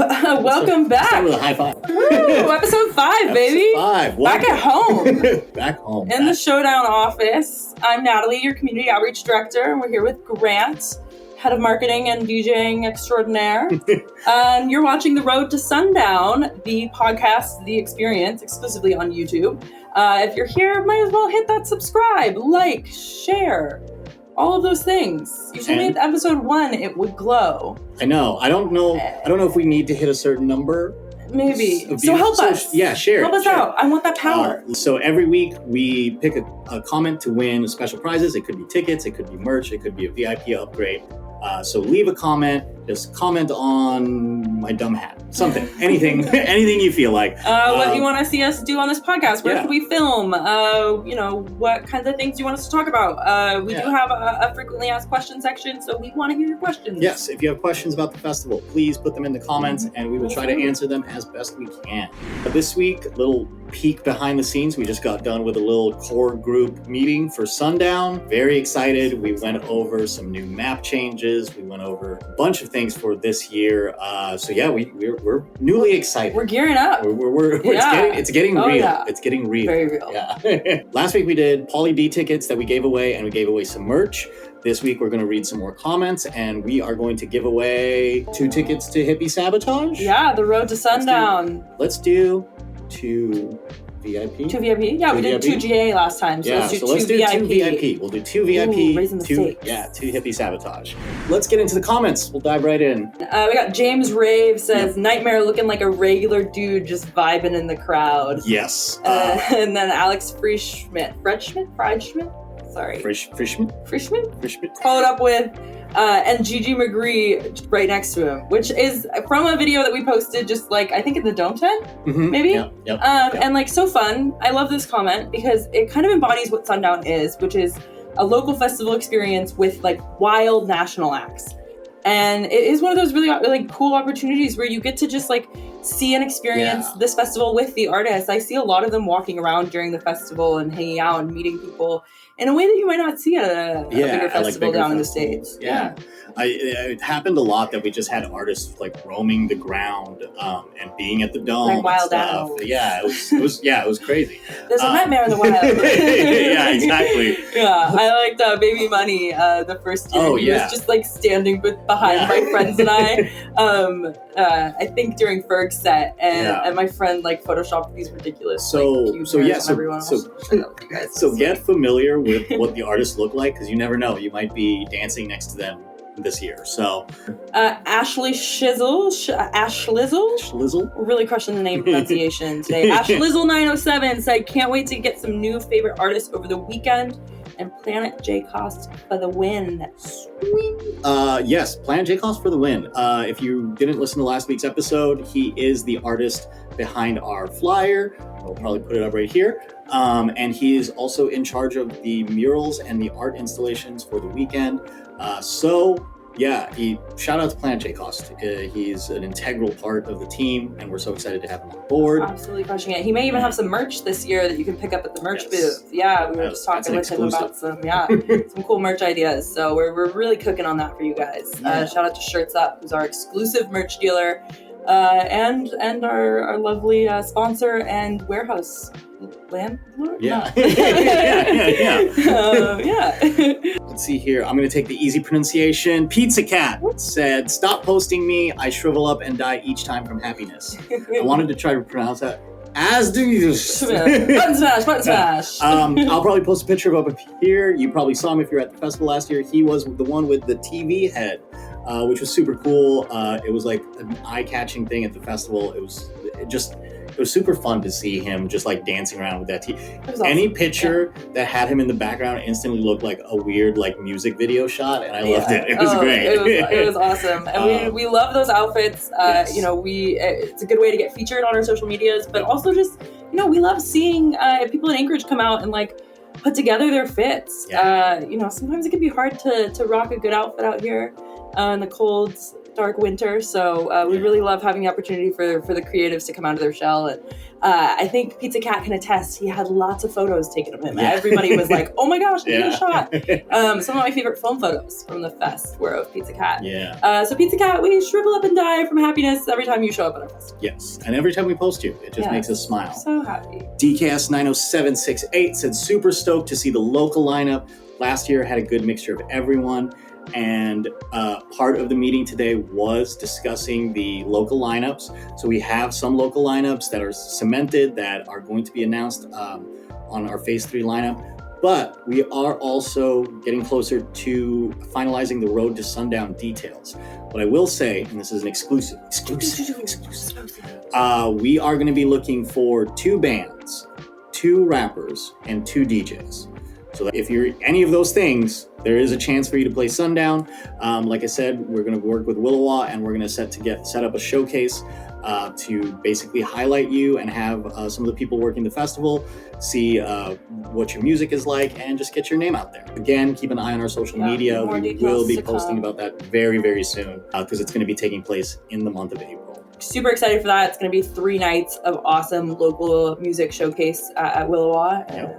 Welcome back. With a high five. Woo, episode 5, baby. Episode 5. Back at home. Back home. In the Shoutout office. I'm Natalie, your community outreach director, and we're here with Grant, head of marketing and DJing extraordinaire. And you're watching The Road to Sundown, the podcast, The Experience, exclusively on YouTube. If you're here, might as well hit that subscribe, like, share. All of those things. You told me at episode 1 it would glow. I know. I don't know if we need to hit a certain number. Maybe. So help us. Yeah, share. Help us out. I want that power. So every week we pick a comment to win special prizes. It could be tickets, it could be merch, it could be a VIP upgrade. So leave a comment. Just comment on my dumb hat. Something. Anything. Anything you feel like. What you want to see us do on this podcast? Where should we film? What kinds of things do you want us to talk about? We do have a frequently asked questions section, so we want to hear your questions. Yes. If you have questions about the festival, please put them in the comments, and we will try to answer them as best we can. This week, a little peek behind the scenes. We just got done with a little core group meeting for Sundown. Very excited. We went over some new map changes. We went over a bunch of things for this year. We're newly excited. We're gearing up. It's getting real. Yeah. It's getting real. Very real. Yeah. Last week we did Poly D tickets that we gave away, and we gave away some merch. This week we're going to read some more comments, and we are going to give away 2 tickets to Hippie Sabotage. Yeah, The Road to Sundown. Let's do 2 VIP. 2 VIP? Yeah, we did 2 GA last time, so let's do 2 VIP. We'll do 2 VIP, raising the stakes. 2 Hippie Sabotage. Let's get into the comments. We'll dive right in. We got James Rave says, Nightmare looking like a regular dude just vibing in the crowd. Yes. And then Alex Friedschmidt. Sorry. Frischman? Followed up with, and Gigi McGree right next to him, which is from a video that we posted just I think in the Dome tent, maybe? Yep. And so fun. I love this comment because it kind of embodies what Sundown is, which is a local festival experience with wild national acts. And it is one of those really cool opportunities where you get to just see and experience this festival with the artists. I see a lot of them walking around during the festival and hanging out and meeting people in a way that you might not see at a bigger festival down in the States. Yeah. It happened a lot that we just had artists roaming the ground and being at the Dome. Wild animals. Yeah, it was crazy. There's a nightmare in the wild. Yeah, exactly. Yeah, I liked Baby Money the first year. He was just standing behind my friends and I think during FERG set, and my friend photoshopped these ridiculous So get familiar with what the artists look like, because you never know, you might be dancing next to them this year. So Ashley Shizzle, we're really crushing the name pronunciation today. Ashlizzle 907 said, can't wait to get some new favorite artists over the weekend, and Planet J Cost for the win. Yes, Planet J Cost for the win. If you didn't listen to last week's episode, he is the artist behind our flyer. I'll probably put it up right here. And he is also in charge of the murals and the art installations for the weekend. Shout out to Planet J Cost. He's an integral part of the team, and we're so excited to have him on board. Absolutely crushing it. He may even have some merch this year that you can pick up at the merch booth. Yeah, we were just talking with him about some cool merch ideas. So we're really cooking on that for you guys. Shout out to Shirts Up, who's our exclusive merch dealer, and our lovely sponsor and warehouse landlord. Yeah. Let's see here. I'm going to take the easy pronunciation. Pizza Cat said, stop posting me. I shrivel up and die each time from happiness. I wanted to try to pronounce that. As do you. Button smash. I'll probably post a picture of up here. You probably saw him if you were at the festival last year. He was the one with the TV head, which was super cool. It was an eye-catching thing at the festival. It was super fun to see him just dancing around with that TV. Awesome. Any picture that had him in the background instantly looked like a weird music video shot, and I loved it. It was great. It was awesome, and we love those outfits. Yes. It's a good way to get featured on our social medias, but also just we love seeing people in Anchorage come out and put together their fits. Sometimes it can be hard to rock a good outfit out here. in the cold, dark winter. So we really love having the opportunity for the creatives to come out of their shell. And I think Pizza Cat can attest. He had lots of photos taken of him. Yeah. Everybody was like, "Oh my gosh, get a shot!" Some of my favorite film photos from the fest were of Pizza Cat. Yeah. So Pizza Cat, we shrivel up and die from happiness every time you show up at our festival. Yes, and every time we post you, it just makes us smile. So happy. DKS90768 said, super stoked to see the local lineup. Last year had a good mixture of everyone. And part of the meeting today was discussing the local lineups. So we have some local lineups that are cemented that are going to be announced on our Phase 3 lineup. But we are also getting closer to finalizing the Road to Sundown details. What I will say, and this is an exclusive. We are going to be looking for 2 bands, 2 rappers, and 2 DJs. So that if you're any of those things, there is a chance for you to play Sundown. Like I said, we're going to work with Willowa, and we're going to set up a showcase to basically highlight you and have some of the people working the festival see what your music is like and just get your name out there. Again, keep an eye on our social media. We will be posting about that very, very soon because it's going to be taking place in the month of April. Super excited for that. It's going to be 3 nights of awesome local music showcase at Willowa. And,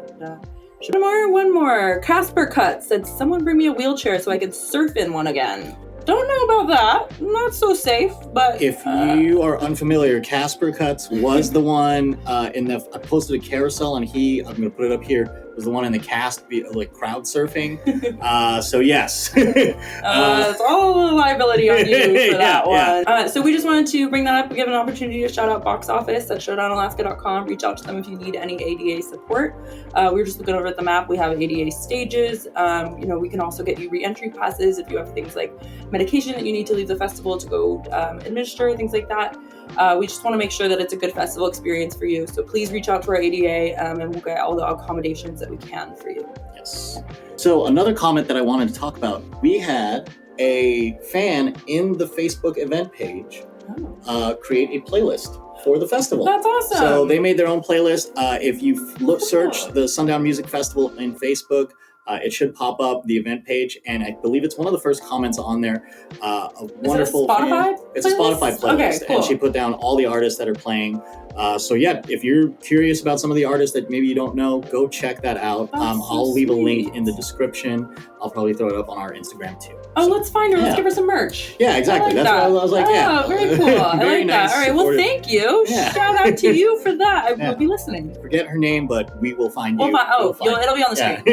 one more. Casper Cut said, someone bring me a wheelchair so I can surf in one again. Don't know about that. Not so safe, but... If you are unfamiliar, Casper Cuts was the one I posted a carousel, and I'm going to put it up here, was the one in the cast, like crowd surfing. So yes. It's all the liability on you for that one. Yeah. So we just wanted to bring that up, give an opportunity to shout out Box Office at showdownalaska.com. Reach out to them if you need any ADA support. We were just looking over at the map. We have ADA stages. We can also get you re-entry passes if you have things like medication that you need to leave the festival to go administer, things like that. We just want to make sure that it's a good festival experience for you. So please reach out to our ADA and we'll get all the accommodations that we can for you. Yes. So another comment that I wanted to talk about, we had a fan in the Facebook event page create a playlist for the festival. That's awesome. So they made their own playlist. If you search the Sundown Music Festival in Facebook, it should pop up the event page, and I believe it's one of the first comments on there. A wonderful fan. It's a Spotify playlist, okay, cool. And she put down all the artists that are playing. So yeah, if you're curious about some of the artists that maybe you don't know, go check that out. I'll leave a link in the description. I'll probably throw it up on our Instagram too. Oh, let's find her. Yeah. Let's give her some merch. Yeah, exactly. That's what I was like. Oh, very cool. I like nice, that. All right. Well, thank you. Yeah. Shout out to you for that. I will be listening. Forget her name, but we will find you. It'll be on the screen.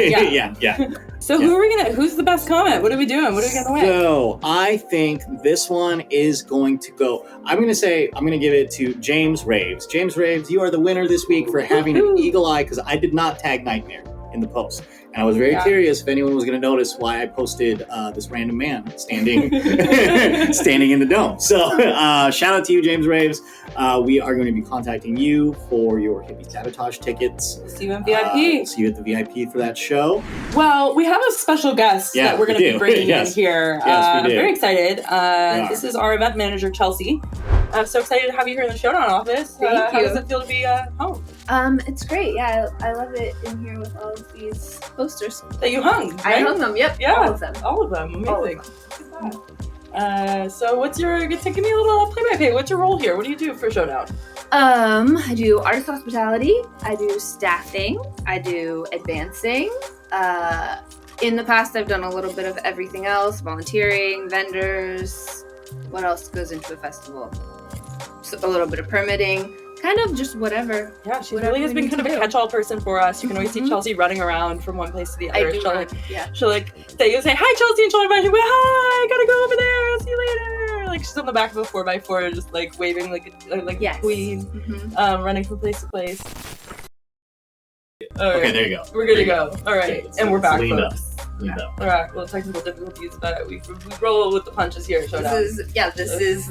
Yeah. So who's the best comment? What are we doing? What are we going to win? So I think this one is going to go, I'm going to give it to James Raves. James Raves, you are the winner this week for having an eagle eye, because I did not tag Nightmare in the post. And I was very curious if anyone was going to notice why I posted this random man standing in the dome. So shout out to you, James Raves. We are going to be contacting you for your Hippie Sabotage tickets. We'll see you in VIP. We'll see you at the VIP for that show. Well, we have a special guest that we're going to be bringing in here. Yes, we do. I'm very excited. This is our event manager, Chelsea. I'm so excited to have you here in the Showdown office. Thank you. How does it feel to be home? It's great. Yeah, I love it in here with all of these posters that you hung. Right? I hung them. Yep. Yeah. All of them. Amazing. So give me a little play-by-play. What's your role here? What do you do for Showdown? I do artist hospitality. I do staffing. I do advancing. In the past, I've done a little bit of everything else: volunteering, vendors. What else goes into a festival? So a little bit of permitting, kind of just whatever. Yeah, she really has been kind of a catch-all person for us. You can always see Chelsea running around from one place to the other. She'll say, "Hi, Chelsea," and she'll invite you. Hi, gotta go over there. I'll see you later. Like she's on the back of a 4x4, just like waving like a queen, running from place to place. Okay, there you go. We're good to go. All right, and we're back, folks. Yeah. All right. Well, technical difficulties, but we roll with the punches here. Showdown. This is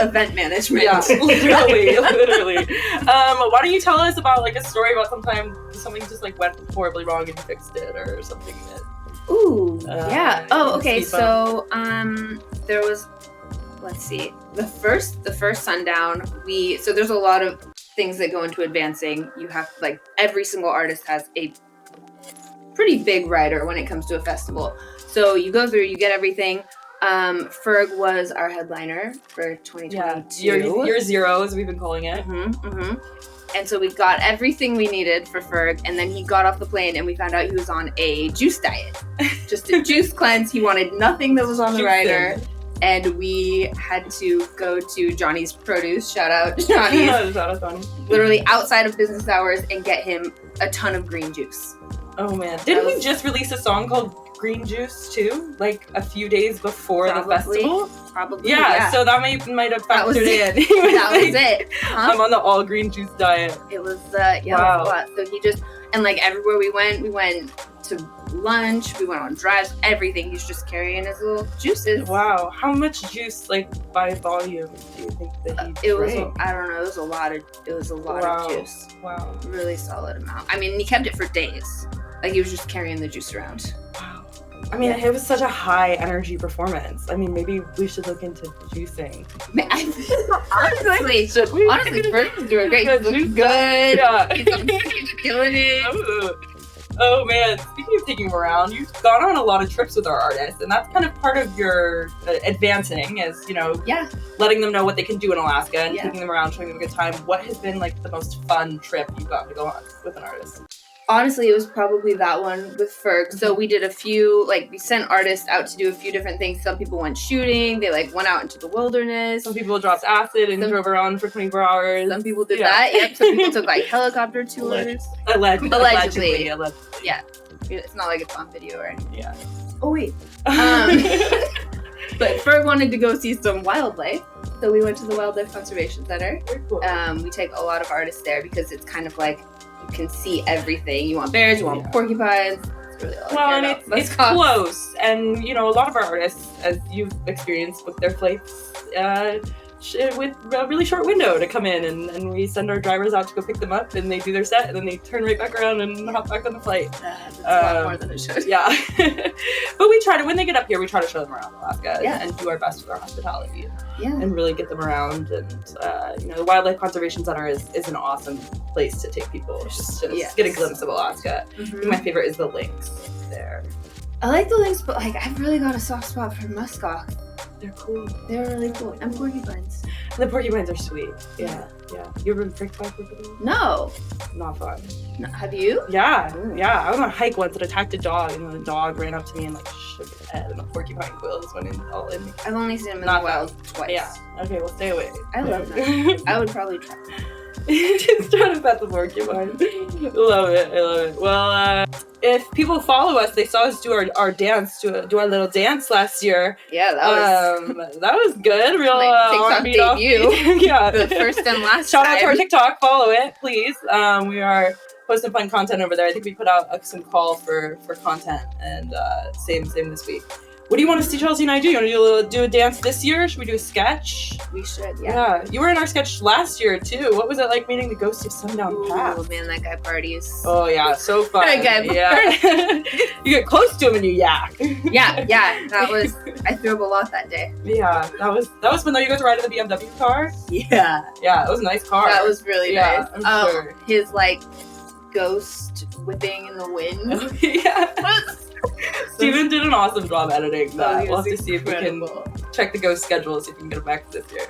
event management. Yeah, literally. Why don't you tell us about like a story about something just like went horribly wrong and you fixed it, or something that. Ooh. Yeah. Oh, okay. So there was, let's see, the first Sundown. So there's a lot of things that go into advancing. You have every single artist has a pretty big rider when it comes to a festival. So you go through, you get everything. FERG was our headliner for 2022. Yeah, year zero, as we've been calling it. And so we got everything we needed for FERG, and then he got off the plane and we found out he was on a juice diet. Just a juice cleanse. He wanted nothing that was on the rider. And we had to go to Johnny's Produce, shout out Johnny's, Shout out Johnny. literally outside of business hours, and get him a ton of green juice. Oh man. Didn't he just release a song called Green Juice too? Like a few days before the festival? Probably. Yeah, so that might have factored in. That was it. I'm on the all green juice diet. It was, wow. It was a lot. So he just, and like everywhere we went to lunch, we went on drives, everything. He's just carrying his little juices. Wow. How much juice, like, by volume do you think that he drank? I don't know, it was a lot of juice. Wow. Really solid amount. I mean, he kept it for days. Like, he was just carrying the juice around. Wow. I mean, it was such a high energy performance. I mean, maybe we should look into juicing. Honestly, Ferg's doing great. He's looking good. Yeah. He's killing it. Oh man, speaking of taking them around, you've gone on a lot of trips with our artists, and that's kind of part of your advancing, is, you know, letting them know what they can do in Alaska and taking them around, showing them a good time. What has been like the most fun trip you've gotten to go on with an artist? Honestly, it was probably that one with FERG. So we did a few, like, we sent artists out to do a few different things. Some people went shooting. They, like, went out into the wilderness. Some people dropped acid and drove around for 24 hours. Some people did that. Yep. Some people took, like, helicopter tours. Allegedly. Yeah. It's not like it's on video or anything. Yeah. Oh, wait. But FERG wanted to go see some wildlife. So we went to the Wildlife Conservation Center. Very cool. We take a lot of artists there because it's kind of like, you can see everything. You want bears, you want porcupines. It's really all and it's close. And, you know, a lot of our artists, as you've experienced, book their flights with a really short window to come in. And we send our drivers out to go pick them up, and they do their set, and then they turn right back around and hop back on the flight. That's a lot more than it should. Yeah. But we try to, when they get up here, we try to show them around Alaska and do our best with our hospitality. And really get them around. And, you know, the Wildlife Conservation Center is an awesome place to take people just to get a glimpse of Alaska. My favorite is the lynx there. I like the lynx, but, like, I've really got a soft spot for muskox. They're cool. They're really cool. And porcupines. The porcupines are sweet. Yeah. You ever been pricked by a porcupine? No. Not fun. No, have you? Yeah. Yeah. I was on a hike once and attacked a dog, and the dog ran up to me and, like, shook its head, and the porcupine quills went all in me. I've only seen them in the wild twice. Yeah. Okay, well, stay away. I love them. I would probably try. Just trying to pet the porcupine. I love it. Well, if people follow us, they saw us do our dance, do our little dance last year. Yeah, that was good. Real TikTok debut. Yeah, the first and last. Shout out to our TikTok. Follow it, please. We are posting fun content over there. I think we put out some call for content, and same this week. What do you want us to Chelsea and I do? You want to do a dance this year? Should we do a sketch? We should, yeah. You were in our sketch last year, too. What was it like meeting the ghost of Sundown Path? Oh, man, that guy parties. Oh, yeah, so fun. That guy parties. You get close to him and you yak. Yeah, that was, I threw up a lot that day. Yeah, that was fun, though. You guys were riding the BMW car? Yeah. Yeah, it was a nice car. That was really nice. I'm sure. His, like, ghost whipping in the wind. Yeah. Steven did an awesome job editing that. We'll have to see if we can check the ghost schedule, see if we can get it back this year.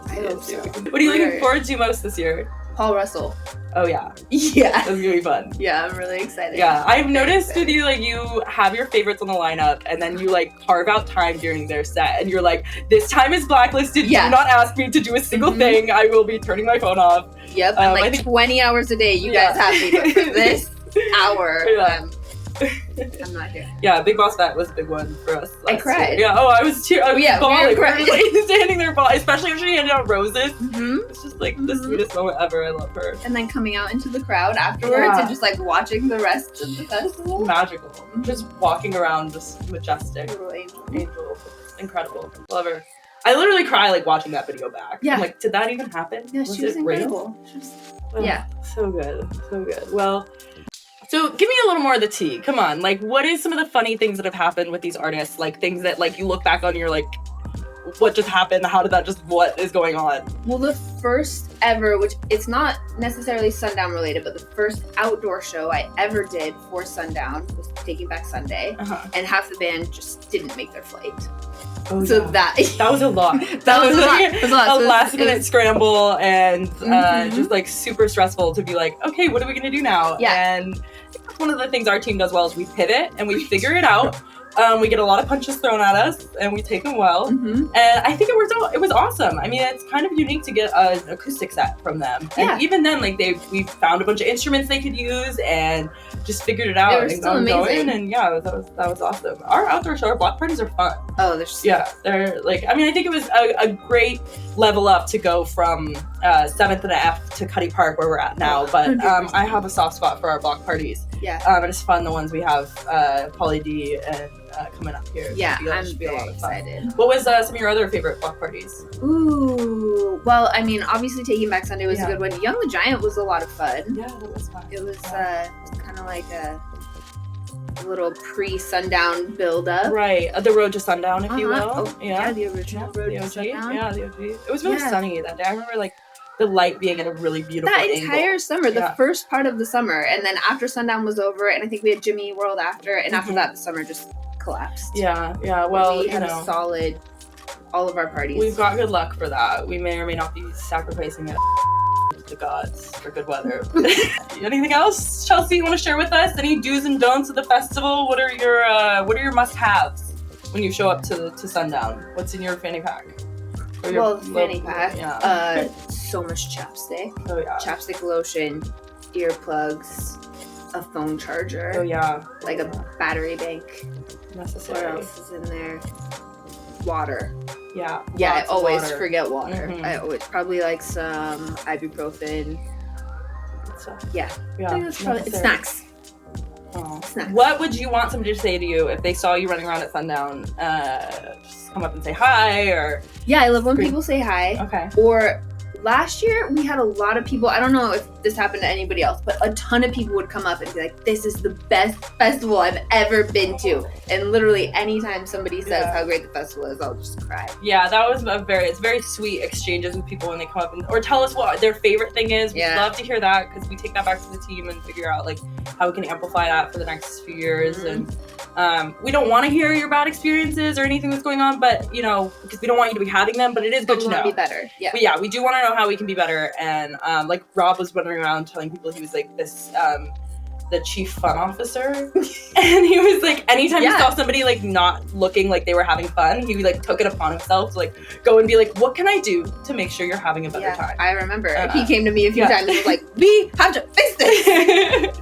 I hope so. What are you looking forward to most this year? Paul Russell. Oh, yeah. Yeah. That's gonna be fun. Yeah, I'm really excited. Yeah, I've noticed with you, like, you have your favorites on the lineup, and then you, like, carve out time during their set, and you're like, this time is blacklisted. Do not ask me to do a single thing. I will be turning my phone off. Yep, and like 20 hours a day, you guys have me, but for this hour, I'm not here. Yeah, Big Boss Fat was a big one for us. I cried. Year. Yeah, I was bawling. We were like, standing there bawling, especially when she handed out roses. It's just like the sweetest moment ever. I love her. And then coming out into the crowd afterwards and just like watching the rest of the festival. Magical. Just walking around, just majestic. Angel. Incredible. Love her. I literally cry like watching that video back. Yeah. I'm like, did that even happen? Yeah, she was incredible. So good. So good. Well, so give me a little more of the tea. Come on. Like, what is some of the funny things that have happened with these artists? Like, things that, like, you look back on and you're like, what just happened? How did that what is going on? Well, the first ever, which it's not necessarily Sundown related, but the first outdoor show I ever did for Sundown was Taking Back Sunday. And half the band just didn't make their flight. Oh, So yeah. that was a lot. that was a lot. It was a lot. So A it was- last minute scramble and Mhm. just like super stressful to be like, okay, what are we gonna do now? Yeah. And that's one of the things our team does well is we pivot and we figure it out. We get a lot of punches thrown at us and we take them well. Mhm. And I think it was awesome. I mean, it's kind of unique to get an acoustic set from them. And Yeah. even then, like we found a bunch of instruments they could use and just figured it out. They were and still got amazing. going. And yeah, that was awesome. Our outdoor show, our block parties are fun. Oh, there's Yeah, they're like, I mean, I think it was a great level up to go from 7th and F to Cuddy Park where we're at now. But 100%. I have a soft spot for our block parties. Yeah. And it's fun, the ones we have Polly D and coming up here. Yeah, Should be- I'm should be a very lot of fun. excited. What was some of your other favorite block parties? Ooh, well, I mean, obviously Taking Back Sunday was Yeah. a good one. Young the Giant was a lot of fun. Yeah, that was fun. It was kind of like a little pre-sundown build-up. Right, the road to sundown, if you will. Oh, yeah, the original Road the to OG. Sundown. Yeah, the OG. It was really Yeah. sunny that day. I remember like the light being at a really beautiful That angle. entire summer, the Yeah. first part of the summer, and then after sundown was over, and I think we had Jimmy World after, and after Mhm. that, the summer just collapsed. Yeah. Well, we you had know, a solid, all of our parties. we've got good luck for that. We may or may not be sacrificing it to the gods for good weather. Anything else, Chelsea? You want to share with us? Any do's and don'ts of the festival? What are your must-haves when you show up to Sundown? What's in your fanny pack? Or your Well, fanny pack. Yeah. So much chapstick, Oh yeah. chapstick lotion, earplugs, a phone charger, Oh yeah. like a battery bank. What Necessary. else is in there? Water. Yeah. Yeah, Lots I of always water. forget water. Mhm. I always probably like some ibuprofen. So, Yeah, yeah. I think that's probably it's necessary. snacks. Oh. Snacks. What would you want somebody to say to you if they saw you running around at Sundown? Just come up and say hi, or Yeah, I love when Great. people say hi. okay. Or last year we had a lot of people. I don't know if this happened to anybody else, but a ton of people would come up and be like, "This is the best festival I've ever been to." And literally, anytime somebody says Yeah. how great the festival is, I'll just cry. Yeah, that was it's very sweet exchanges with people when they come up or tell us what their favorite thing is. We'd Yeah. love to hear that because we take that back to the team and figure out like how we can amplify that for the next few years. Mhm. And we don't want to hear your bad experiences or anything that's going on, but you know, because we don't want you to be having them, but it is But good we to want to know. be better. Yeah. But yeah, we do want to know how we can be better. And like Rob was running around telling people he was like this the chief fun officer, and he was like, anytime Yeah. he saw somebody like not looking like they were having fun, he like took it upon himself to like go and be like, what can I do to make sure you're having a better Yeah, time? I remember. Uh, He came to me a few yeah. times and was like, "We have to fix this."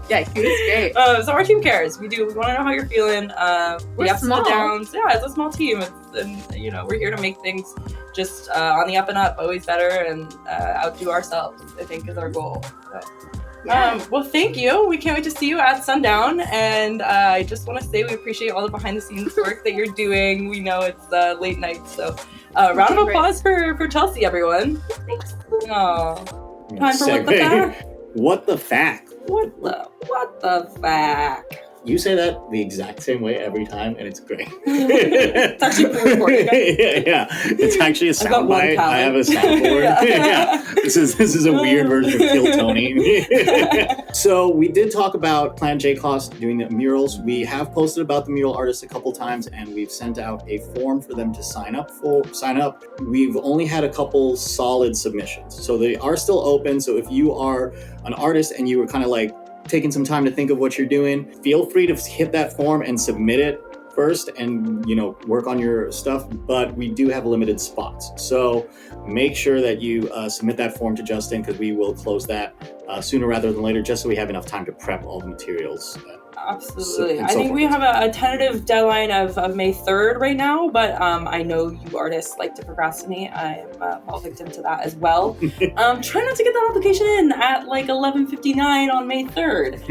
Yeah, he was great. So our team cares. We do. We want to know how you're feeling. We're We have some small. downs. Yeah, it's a small team. And you know, we're here to make things just on the up and up, always better, and outdo ourselves, I think, is our goal. So. Yeah. Well, thank you. We can't wait to see you at Sundown. And I just want to say we appreciate all the behind the scenes work that you're doing. We know it's late night. So round of applause for Chelsea, everyone. Thanks. Oh, time for what the fact? What the fact? What the fact? You say that the exact same way every time, and it's great. It's actually pre-recorded. yeah. It's actually a I've got one soundbite. I palette. have a soundboard. Yeah. Yeah. This is a weird version of Kill Tony. So we did talk about Plan J Cost doing the murals. We have posted about the mural artists a couple times, and we've sent out a form for them to sign up. We've only had a couple solid submissions, so they are still open. So if you are an artist and you were kind of like taking some time to think of what you're doing, feel free to hit that form and submit it first and, you know, work on your stuff. But we do have limited spots. So make sure that you submit that form to Justin, because we will close that sooner rather than later, just so we have enough time to prep all the materials. Absolutely. And I so think forth. we have a tentative deadline of May 3rd right now, but I know you artists like to procrastinate. I am a fall victim to that as well. Try not to get that application in at like 11:59 on May 3rd.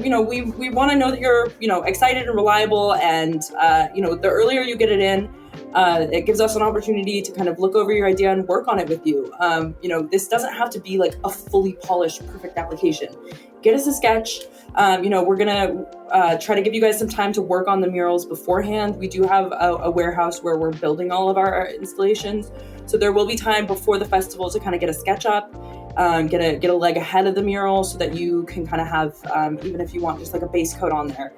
You know, we want to know that you're, you know, excited and reliable, and you know, the earlier you get it in, it gives us an opportunity to kind of look over your idea and work on it with you. You know, this doesn't have to be like a fully polished, perfect application. Get us a sketch. You know, we're gonna try to give you guys some time to work on the murals beforehand. We do have a warehouse where we're building all of our installations, so there will be time before the festival to kind of get a sketch up. get a leg ahead of the mural so that you can kind of have, even if you want just like a base coat on there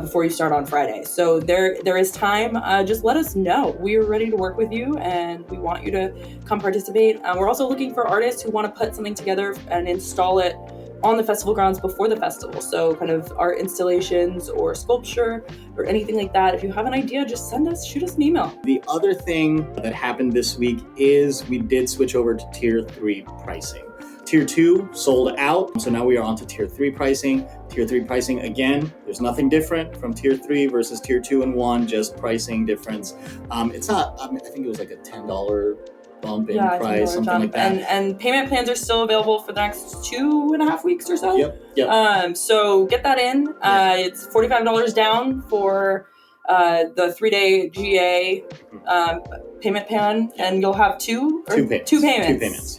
before you start on Friday. So there is time. Just let us know. We are ready to work with you and we want you to come participate. We're also looking for artists who want to put something together and install it on the festival grounds before the festival. So kind of art installations or sculpture or anything like that. If you have an idea, just shoot us an email. The other thing that happened this week is we did switch over to tier 3 pricing. Tier 2 sold out, so now we are on to tier 3 pricing. Tier 3 pricing, again, there's nothing different from tier 3 versus tier 2 and 1, just pricing difference. It's not, I think it was like a $10 bump in price, something like that. And payment plans are still available for the next 2.5 weeks or so. Yep. So get that in. It's $45 down for the 3-day GA payment plan, and you'll have two payments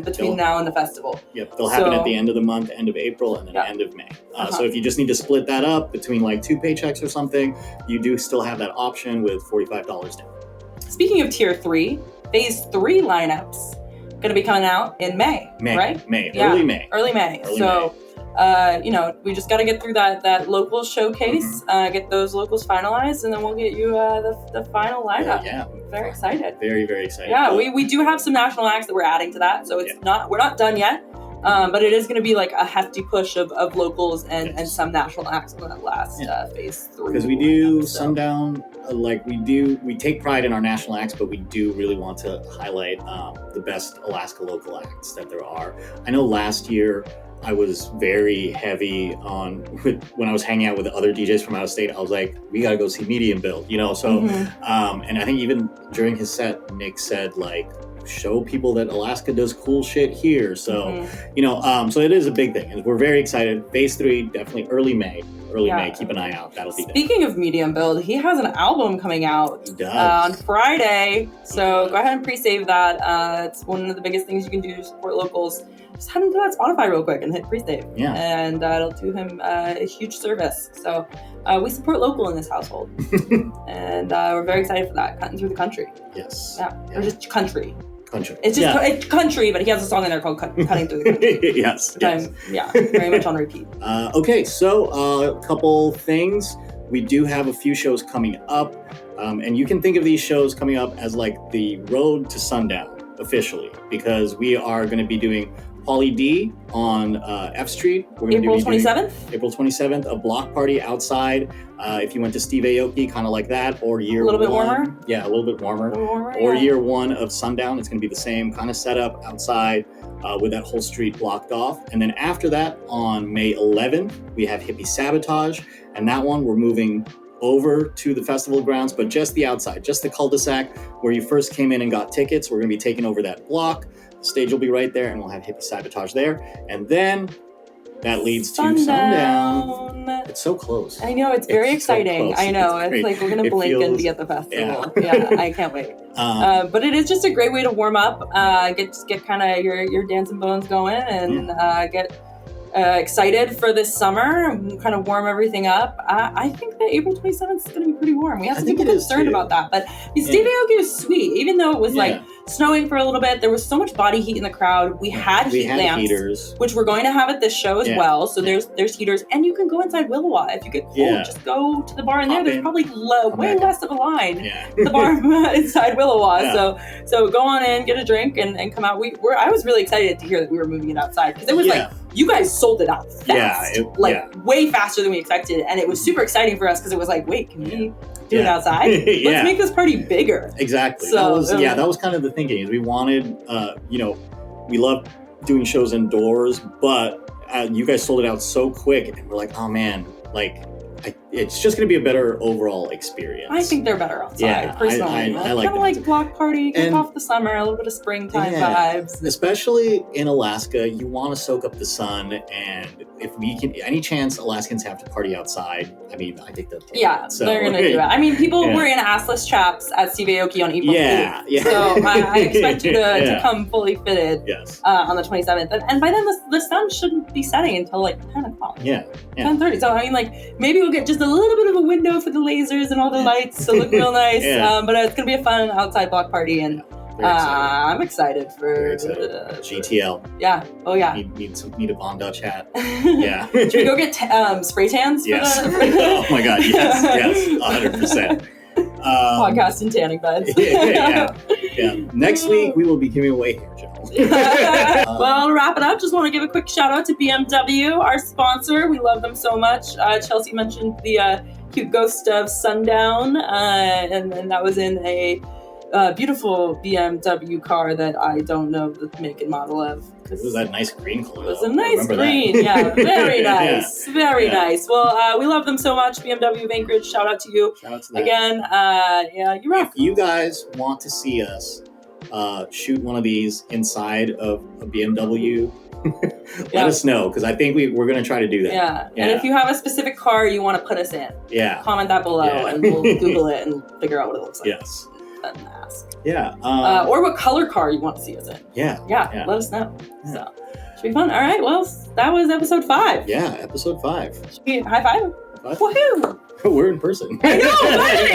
between now and the festival. Yep, they'll happen at the end of the month, end of April, and then end of May. So if you just need to split that up between like 2 paychecks or something, you do still have that option with $45 down. Speaking of tier 3, phase 3 lineups going to be coming out in May, right? Early May. We just got to get through that local showcase, get those locals finalized, and then we'll get you the final lineup. Very excited. Very, very excited. Yeah, we do have some national acts that we're adding to that, so we're not done yet. But it is going to be like a hefty push of locals and some national acts on that last phase 3. Because we do Sundown, we take pride in our national acts, but we do really want to highlight the best Alaska local acts that there are. I know last year I was very heavy when I was hanging out with the other DJs from out of state. I was like, we got to go see Medium Build, So, and I think even during his set, Nick said like, show people that Alaska does cool shit here. So, so it is a big thing. And we're very excited. Phase 3, definitely early May. May, keep an eye out. That'll be Speaking of Medium Build, he has an album coming out on Friday. So go ahead and pre-save that. It's one of the biggest things you can do to support locals. Just head into that Spotify real quick and hit pre-save. Yeah. And it'll do him a huge service. So we support local in this household. And we're very excited for that. Cutting through the country. Yes. Yeah. Or just country. It's just it's country, but he has a song in there called Cutting Through the Country. Yes. Very much on repeat. Okay, so a couple things. We do have a few shows coming up, and you can think of these shows coming up as like the road to Sundown officially, because we are going to be doing Pauly D on F Street. We're going April 27th? April 27th, a block party outside. If you went to Steve Aoki, kind of like that, or year 1. A little bit warmer? Yeah, a little bit warmer. Or year 1 of Sundown. It's going to be the same kind of setup outside with that whole street blocked off. And then after that, on May 11th, we have Hippie Sabotage. And that one, we're moving over to the festival grounds, but just the outside, just the cul-de-sac where you first came in and got tickets. We're going to be taking over that block. The stage will be right there, and we'll have Hippie Sabotage there. And then that leads to Sundown. It's so close. I know, it's very exciting. So I know, it's like we're going to blink and be at the festival. Yeah, I can't wait. But it is just a great way to warm up, get kind of your dancing bones going, and get excited for this summer, kind of warm everything up. I think that April 27th is going to be pretty warm. We have some people concerned about that, but Steve Aoki was sweet. Even though it was like snowing for a little bit, there was so much body heat in the crowd. We had heat lamps, heaters, which we're going to have at this show as well. So there's heaters, and you can go inside Willowa if you get cold. Just go to the bar in there. There's probably way less of a line. The bar inside Willowa. So go on in, get a drink, and come out. I was really excited to hear that we were moving it outside, because it was like, you guys sold it out fast, way faster than we expected, and it was super exciting for us, because it was like, wait, can we do it outside? Let's make this party bigger. Exactly. So that was kind of the thinking. Is we wanted, we love doing shows indoors, but you guys sold it out so quick, and we're like, oh man, it's just going to be a better overall experience. I think they're better outside, personally. I like kind of like block party, kick off the summer, a little bit of springtime vibes. Especially in Alaska, you want to soak up the sun, and if we can, any chance Alaskans have to party outside, I mean, I think they'll take it. So, they're going to do it. I mean, people were in assless chaps at Steve Aoki on April 8th. So I expect you to come fully fitted on the 27th. And by then, the sun shouldn't be setting until like 10 o'clock. 10:30. So I mean, maybe we'll get just a little bit of a window for the lasers and all the lights to look real nice. But it's going to be a fun outside block party, and Very excited. I'm excited for Very excited. GTL. Yeah. Oh yeah. Need a Von Dutch hat. Yeah. Should we go get spray tans? Yes. For Oh my God. Yes. 100%. Podcast and tanning beds. Yeah. Next week we will be giving away hair gel. Well, to wrap it up, just want to give a quick shout out to BMW, our sponsor. We love them so much. Chelsea mentioned the cute ghost of Sundown, and that was in a beautiful BMW car that I don't know the make and model of. It was that nice green color. It was a nice green, yeah, very nice, very nice. Well, we love them so much. BMW of Anchorage, shout out to you. Shout out to that. Again, yeah, you're right. If you guys want to see us shoot one of these inside of a BMW, let us know, because I think we're going to try to do that. Yeah, and if you have a specific car you want to put us in, comment that below, and we'll Google it and figure out what it looks like. Yes. And ask. Yeah. Or what color car you want to see us in. Yeah. Let us know. Yeah. So, should be fun. All right, well, that was episode 5. Yeah, episode 5. Should we high five? High five? Woohoo! We're in person. I know,